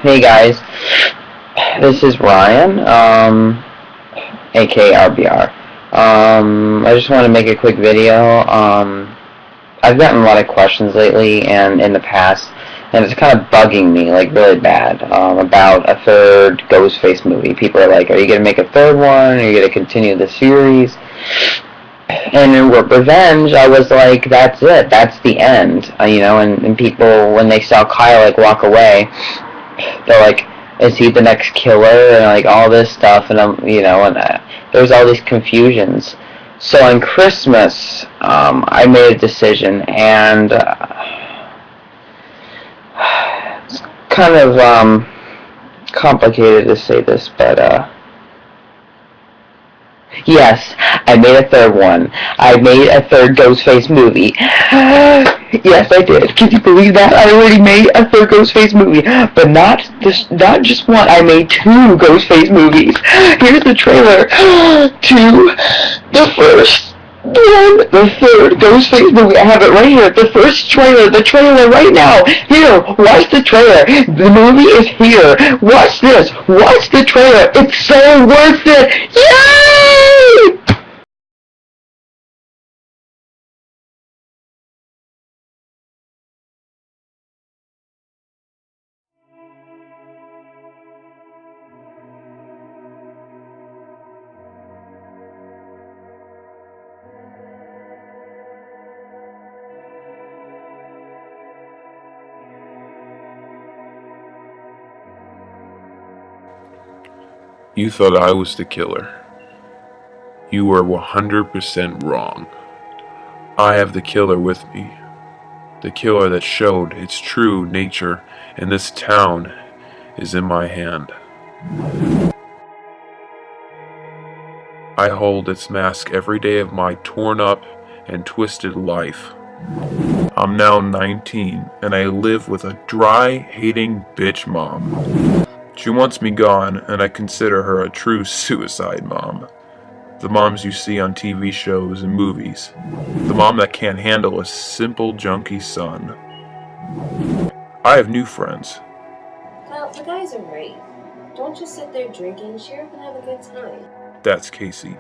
Hey guys, this is Ryan, aka RBR. I just want to make a quick video. I've gotten a lot of questions lately and in the past, and it's kind of bugging me, like, really bad, about a third Ghostface movie. People are like, are you going to make a third one? Are you going to continue the series? And in Revenge, I was like, that's it, that's the end, and people, when they saw Kyle, like, walk away, they're like, is he the next killer, and like all this stuff, and there was all these confusions. So on Christmas, I made a decision, and it's kind of complicated to say this, but yes, I made a third one. I made a third Ghostface movie. Yes, I did. Can you believe that? I already made a third Ghostface movie, but not just one. I made two Ghostface movies. Here's the trailer to the first one, the third Ghostface movie. I have it right here. The first trailer, the trailer right now. Here, watch the trailer. The movie is here. Watch this. Watch the trailer. It's so worth it. Yay! You thought I was the killer. You were 100% wrong. I have the killer with me. The killer that showed its true nature in this town is in my hand. I hold its mask every day of my torn up and twisted life. I'm now 19 and I live with a dry-hating bitch mom. She wants me gone, and I consider her a true suicide mom. The moms you see on TV shows and movies. The mom that can't handle a simple junkie son. I have new friends. Well, the guys are right. Don't just sit there drinking, cheer up and have a good time. That's Casey.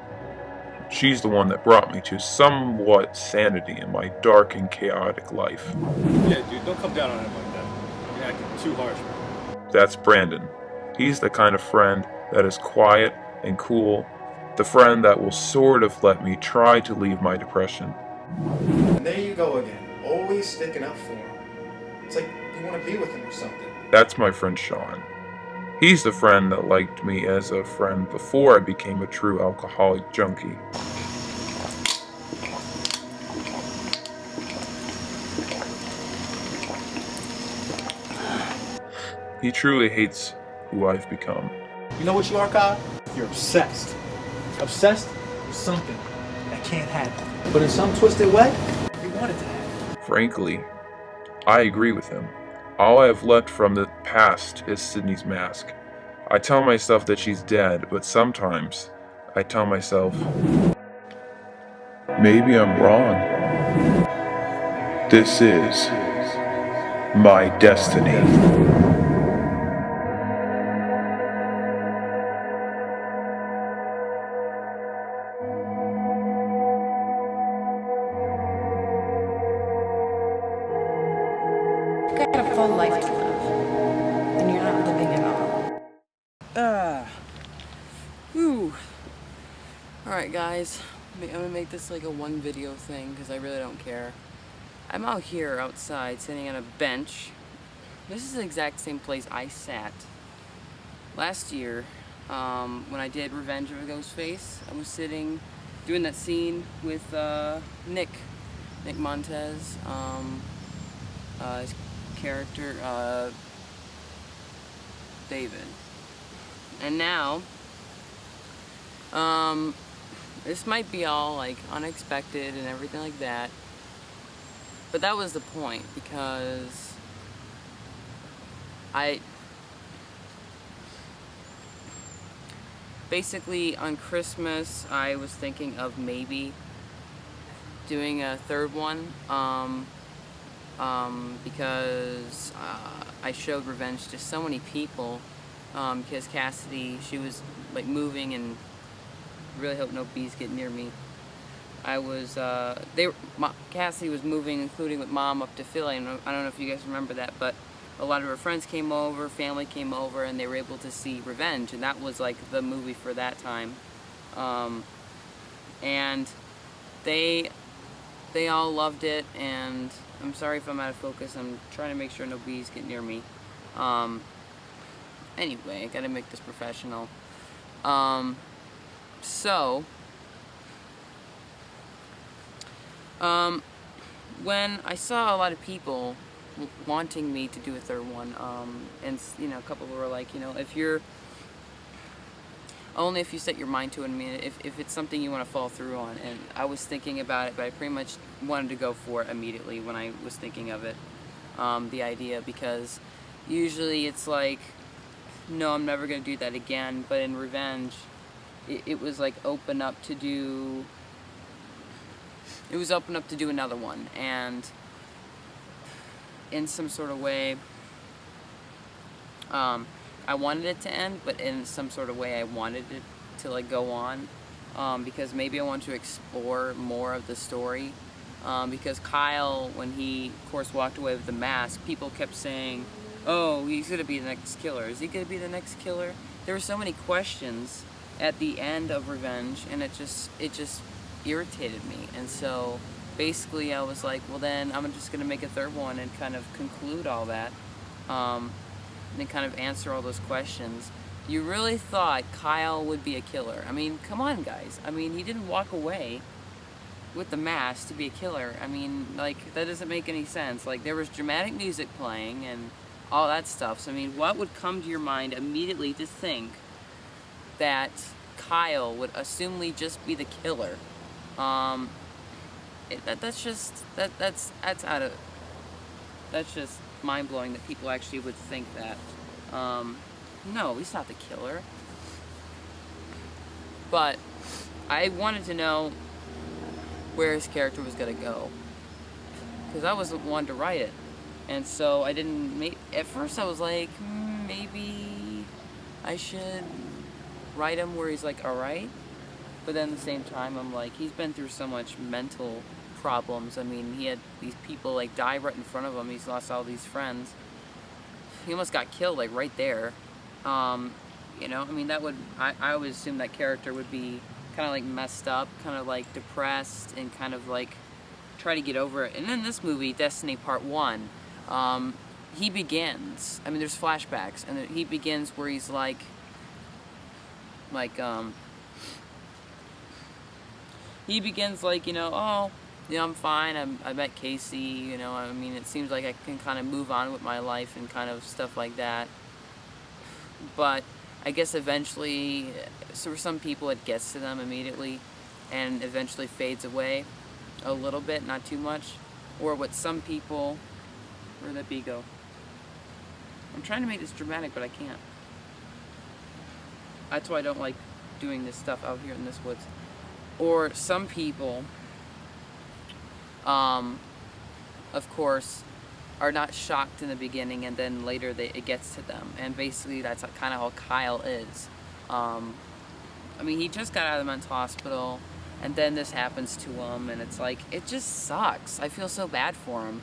She's the one that brought me to somewhat sanity in my dark and chaotic life. Yeah, dude, don't come down on him like that. You're acting too harsh, man. That's Brandon. He's the kind of friend that is quiet and cool, the friend that will sort of let me try to leave my depression. And there you go again, always sticking up for him. It's like you want to be with him or something. That's my friend Sean. He's the friend that liked me as a friend before I became a true alcoholic junkie. He truly hates who I've become. You know what you are, Kyle? You're obsessed. Obsessed with something that can't happen. But in some twisted way, you want it to happen. Frankly, I agree with him. All I have left from the past is Sydney's mask. I tell myself that she's dead, but sometimes I tell myself, maybe I'm wrong. This is my destiny. You got a full life to live, and you're not living at all. Whew. Alright guys, I'm gonna make this like a one video thing because I really don't care. I'm out here outside sitting on a bench. This is the exact same place I sat last year when I did Revenge of a Ghostface. I was sitting doing that scene with Nick Montez, his character David. And now this might be all like unexpected and everything like that, but that was the point, because basically on Christmas I was thinking of maybe doing a third one because I showed Revenge to so many people because Cassidy, she was like moving, and really hope no bees get near me. Cassidy was moving, including with Mom, up to Philly, and I don't know if you guys remember that, but a lot of her friends came over, family came over, and they were able to see Revenge, and that was like the movie for that time. And they all loved it, and I'm sorry if I'm out of focus. I'm trying to make sure no bees get near me. Anyway, I gotta make this professional. When I saw a lot of people wanting me to do a third one, and you know, a couple were like, you know, only if you set your mind to it. I mean, if it's something you want to follow through on. And I was thinking about it, but I pretty much wanted to go for it immediately when I was thinking of it, the idea, because usually it's like, no, I'm never going to do that again. But in Revenge, it was like open up to do another one, and in some sort of way, I wanted it to end, but in some sort of way I wanted it to like go on, because maybe I want to explore more of the story, because Kyle, when he of course walked away with the mask, people kept saying, oh, he's gonna be the next killer, is he gonna be the next killer? There were so many questions at the end of Revenge, and it just irritated me. And so basically I was like, well then I'm just gonna make a third one and kind of conclude all that, and then kind of answer all those questions. You really thought Kyle would be a killer? I mean, come on, guys. I mean, he didn't walk away with the mask to be a killer. I mean, like, that doesn't make any sense. Like, there was dramatic music playing and all that stuff. So, I mean, what would come to your mind immediately to think that Kyle would assumedly just be the killer? That's just mind-blowing that people actually would think that. No, he's not the killer. But I wanted to know where his character was gonna go, because I wasn't one to write it. And so I didn't at first I was like, maybe I should write him where he's like, alright. But then at the same time, I'm like, he's been through so much mental problems. I mean, he had these people like die right in front of him. He's lost all these friends. He almost got killed like right there. You know, I mean, that would, I would assume that character would be kind of like messed up, kind of like depressed, and kind of like try to get over it. And in this movie, Destiny Part 1, he begins, I mean, there's flashbacks, and he begins where he's like, he begins like, you know, oh, you know, I'm fine, I met Casey, you know, I mean, it seems like I can kind of move on with my life and kind of stuff like that. But I guess eventually, so for some people it gets to them immediately and eventually fades away a little bit, not too much. Or what some people, where'd that bee go? I'm trying to make this dramatic, but I can't. That's why I don't like doing this stuff out here in this woods. Or some people, of course, are not shocked in the beginning, and then later it gets to them. And basically that's kind of how Kyle is. I mean, he just got out of the mental hospital, and then this happens to him, and it's like, it just sucks. I feel so bad for him.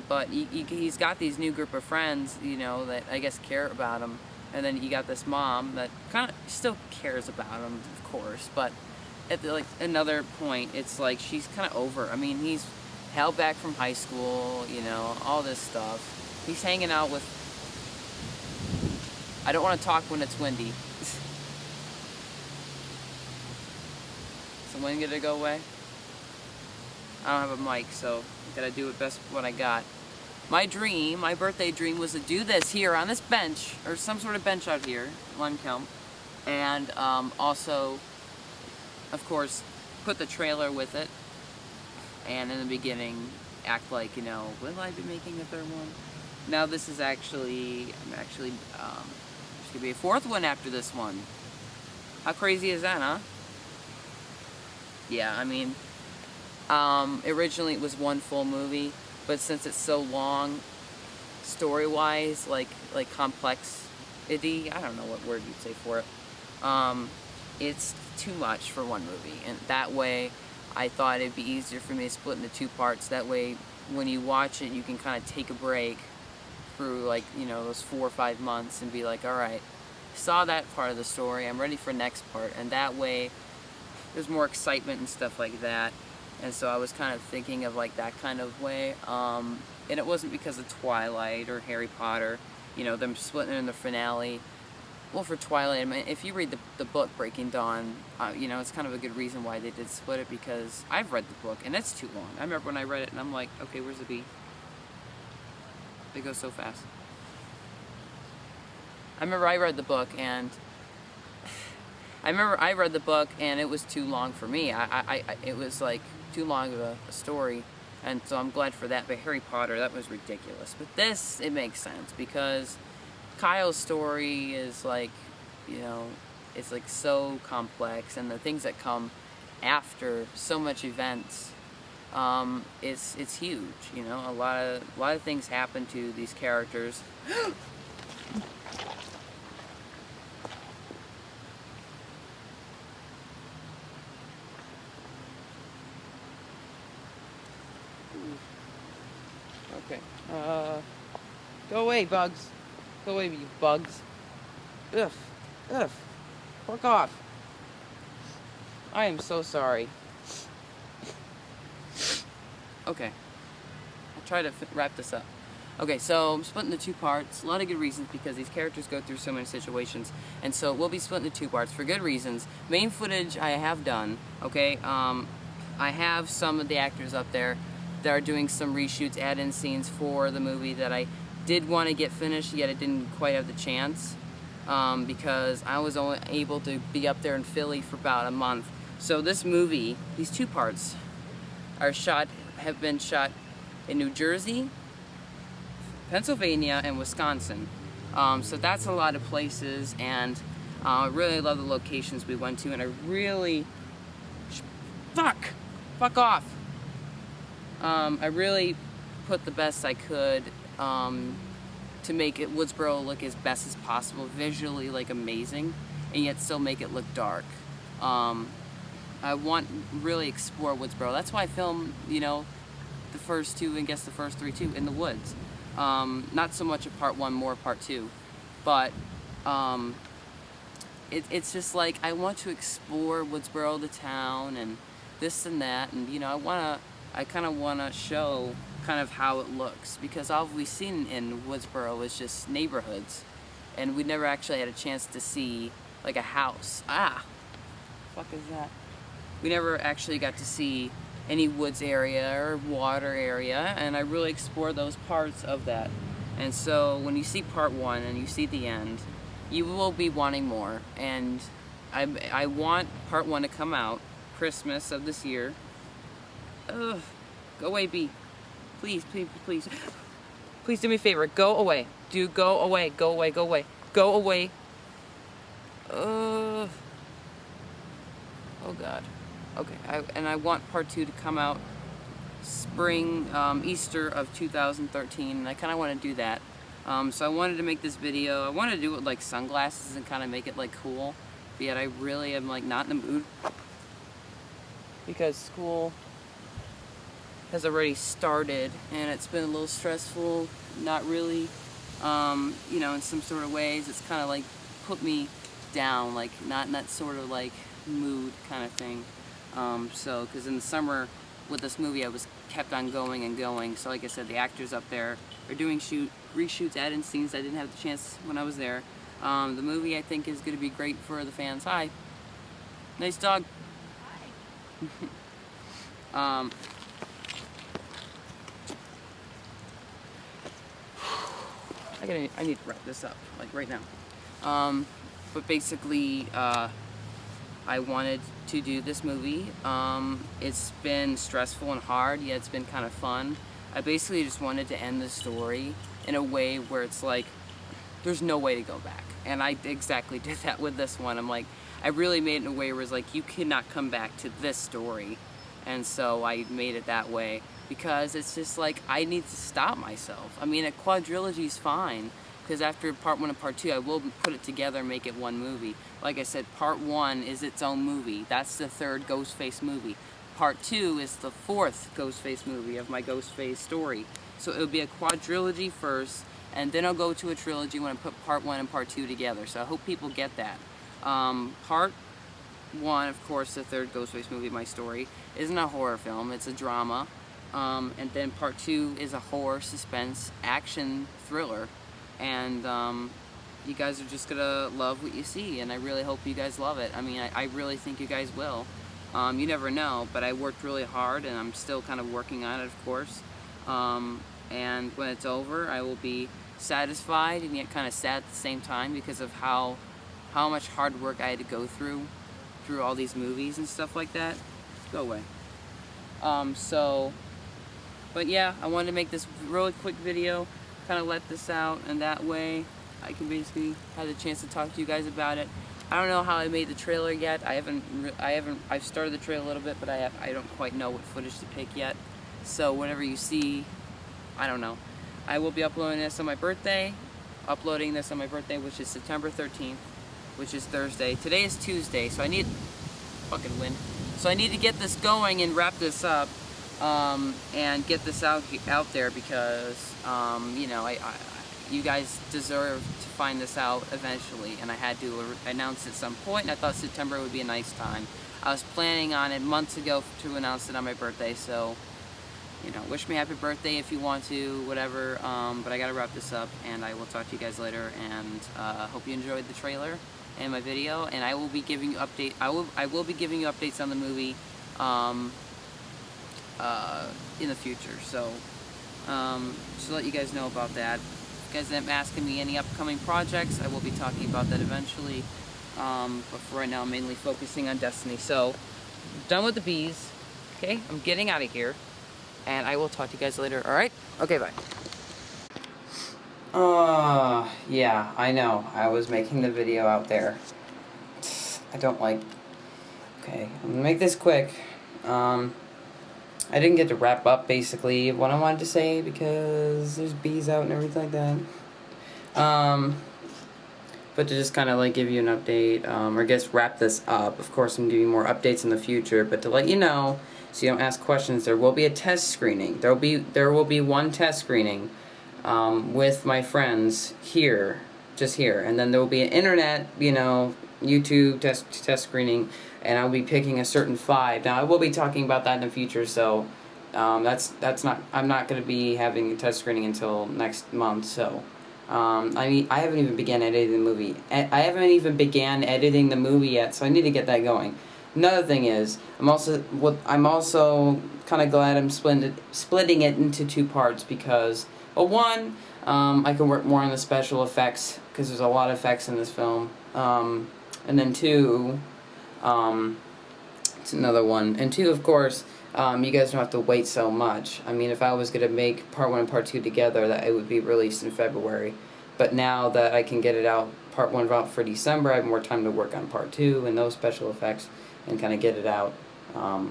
But he's got these new group of friends, you know, that I guess care about him. And then you got this mom that kind of still cares about him, of course, but at like another point, it's like she's kind of over. I mean, he's held back from high school, you know, all this stuff. He's hanging out with, I don't want to talk when it's windy. So when did it go away? I don't have a mic, so I gotta do it best with what I got. My dream, my birthday dream, was to do this here on this bench, or some sort of bench out here, Lundkelm, and also, of course, put the trailer with it, and in the beginning, act like, you know, will I be making a third one? Now this is actually, there's gonna be a fourth one after this one. How crazy is that, huh? Yeah, I mean, originally it was one full movie, but since it's so long, story-wise, like complexity. I don't know what word you'd say for it. It's too much for one movie, and that way I thought it'd be easier for me to split into 2 parts. That way when you watch it, you can kind of take a break through, like, you know, those 4 or 5 months and be like, all right, saw that part of the story, I'm ready for next part. And that way there's more excitement and stuff like that. And so I was kind of thinking of like that kind of way. And it wasn't because of Twilight or Harry Potter, you know, them splitting in the finale. Well, for Twilight, I mean, if you read the book Breaking Dawn, you know, it's kind of a good reason why they did split it, because I've read the book and it's too long. I remember when I read it and I'm like, okay, where's the B? They go so fast. I remember I read the book and it was too long for me. It was like too long of a story, and so I'm glad for that. But Harry Potter, that was ridiculous. But this, it makes sense, because Kyle's story is like, you know, it's like so complex, and the things that come after so much events, it's huge. You know, a lot of things happen to these characters. Okay. Go away, bugs. Go away, you bugs. Ugh. Ugh. Fuck off. I am so sorry. Okay. I'll try to wrap this up. Okay, so I'm splitting the 2 parts. A lot of good reasons, because these characters go through so many situations. And so we'll be splitting the 2 parts for good reasons. Main footage I have done, okay? I have some of the actors up there that are doing some reshoots, add-in scenes for the movie that I did want to get finished, yet I didn't quite have the chance, because I was only able to be up there in Philly for about a month. So this movie, these 2 parts, have been shot in New Jersey, Pennsylvania, and Wisconsin. So that's a lot of places, and I really love the locations we went to, and I really... Fuck off! I really put the best I could to make it Woodsboro look as best as possible, visually like amazing, and yet still make it look dark. I want really explore Woodsboro. That's why I filmed, you know, the first 2 and guess the first 3 too in the woods. Not so much of part 1, more part 2, but it's just like I want to explore Woodsboro, the town, and this and that, and you know, I kind of want to show kind of how it looks, because all we've seen in Woodsboro is just neighborhoods, and we never actually had a chance to see like a house. Fuck is that? We never actually got to see any woods area or water area, and I really explore those parts of that. And so when you see part 1 and you see the end, you will be wanting more, and I want part 1 to come out Christmas of this year. Ugh. Go away, B. Please, please, please. Please do me a favor. Go away. Go away. Go away. Go away. Go away. Oh God. Okay. And I want part 2 to come out spring, Easter of 2013, and I kind of want to do that. So I wanted to make this video. I wanted to do it with like sunglasses and kind of make it like cool, but yet I really am like not in the mood, because school has already started and it's been a little stressful. Not really, you know, in some sort of ways it's kind of like put me down, like not in that sort of like mood kind of thing. So because in the summer with this movie I was kept on going and going. So like I said, the actors up there are doing reshoots, add-in scenes I didn't have the chance when I was there. The movie I think is going to be great for the fans. Hi. Nice dog. Hi. I need to wrap this up, like right now. But basically, I wanted to do this movie. It's been stressful and hard, yet it's been kind of fun. I basically just wanted to end the story in a way where it's like, there's no way to go back. And I exactly did that with this one. I'm like, I really made it in a way where it's like, you cannot come back to this story. And so I made it that way. because it's just like I need to stop myself. I mean, a quadrilogy is fine, because after part 1 and part 2, I will put it together and make it one movie. Like I said, part 1 is its own movie. That's the 3rd Ghostface movie. Part 2 is the 4th Ghostface movie of my Ghostface story. So it would be a quadrilogy first, and then I'll go to a trilogy when I put part 1 and part 2 together. So I hope people get that. Part 1, of course, the 3rd Ghostface movie, my story, isn't a horror film. It's a drama. And then part 2 is a horror, suspense, action thriller. And you guys are just gonna love what you see, and I really hope you guys love it. I mean, I really think you guys will. You never know, but I worked really hard, and I'm still kind of working on it, of course. And when it's over, I will be satisfied and yet kind of sad at the same time because of how much hard work I had to go through all these movies and stuff like that. Go away. But yeah, I wanted to make this really quick video, kind of let this out, and that way I can basically have the chance to talk to you guys about it. I don't know how I made the trailer yet. I've started the trailer a little bit, but I don't quite know what footage to pick yet. So whatever you see, I don't know. I will be uploading this on my birthday, which is September 13th, which is Thursday. Today is Tuesday, so I need fucking win. So I need to get this going and wrap this up, and get this out there because you know, you guys deserve to find this out eventually, and I had to announce it at some point, and I thought September would be a nice time. I was planning on it months ago to announce it on my birthday, so you know, wish me happy birthday if you want to, whatever, but I gotta wrap this up, and I will talk to you guys later, and hope you enjoyed the trailer and my video, and I will be giving you I will be giving you updates on the movie in the future, so just to let you guys know about that. If you guys end up asking me any upcoming projects, I will be talking about that eventually, but for right now I'm mainly focusing on Destiny. So, done with the bees, okay, I'm getting out of here, and I will talk to you guys later, alright? Okay, bye. Yeah, I know, I was making the video out there. I don't like... Okay, I'm gonna make this quick. I didn't get to wrap up, basically, what I wanted to say, because there's bees out and everything like that. But to just kind of, like, give you an update, or I guess wrap this up. Of course, I'm giving you more updates in the future, but to let you know, so you don't ask questions, there will be a test screening. There will be one test screening with my friends here, just here, and then there will be an internet, you know, YouTube test screening, and I'll be picking a certain 5. Now I will be talking about that in the future, so that's not, I'm not going to be having a test screening until next month. So I mean, I haven't even began editing the movie. I haven't even began editing the movie yet, so I need to get that going. Another thing is, I'm also kind of glad I'm splitting it into 2 parts because, well, one, I can work more on the special effects because there's a lot of effects in this film, and then 2, it's another one, and 2, of course, you guys don't have to wait so much. I mean, if I was going to make part 1 and part 2 together, that it would be released in February, but now that I can get it out, part 1 out for December, I have more time to work on part 2 and those special effects and kind of get it out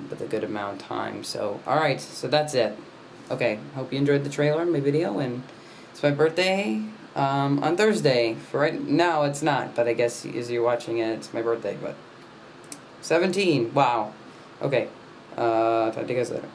with a good amount of time. So, alright, so that's it. Okay, hope you enjoyed the trailer, my video, and it's my birthday on Thursday. For right now, it's not, but I guess as you're watching it, it's my birthday, but 17, wow. Okay, talk to you guys later.